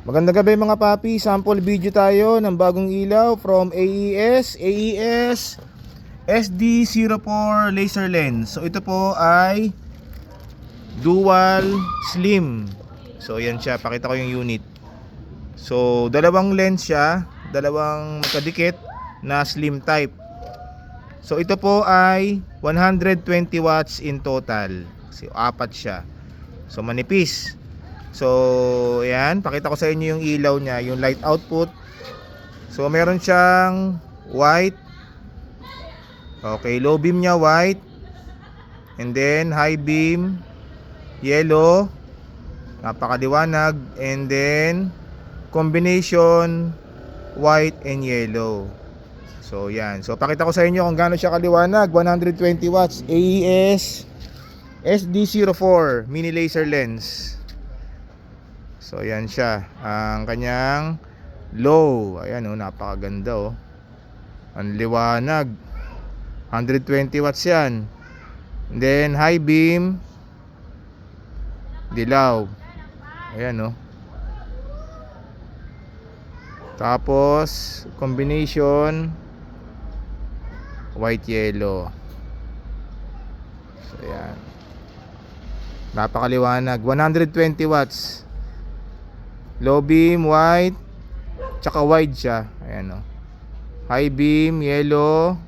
Magandang gabi mga papi, sample video tayo ng bagong ilaw from AES SD04 laser lens. So ito po ay dual slim. So yan siya, pakita ko yung unit. So dalawang lens siya, dalawang magkadikit na slim type. So ito po ay 120 watts in total. Kasi apat siya. So manipis. So, ayan, pakita ko sa inyo yung ilaw niya, yung light output. So, meron siyang white. Okay, low beam niya white. And then high beam yellow. Napakaliwanag. And then combination white and yellow. So, yan. So, pakita ko sa inyo kung gaano siya kaliwanag. 120 watts AES SD04 mini laser lens. So yan siya, ang kanyang low. Ayan napakaganda ang liwanag. 120 watts yan. And then high beam dilaw. Ayan Tapos combination white yellow. So yan. Napakaliwanag. 120 watts. Low beam white, tsaka wide siya. Ayan high beam yellow,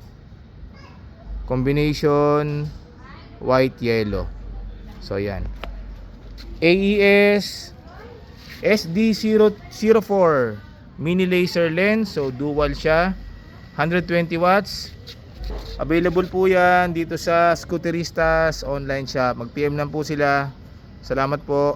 combination white yellow. So yan, AES SD04 mini laser lens. So dual siya, 120 watts. Available po yan dito sa Scooteristas online shop. Mag PM lang po sila. Salamat po.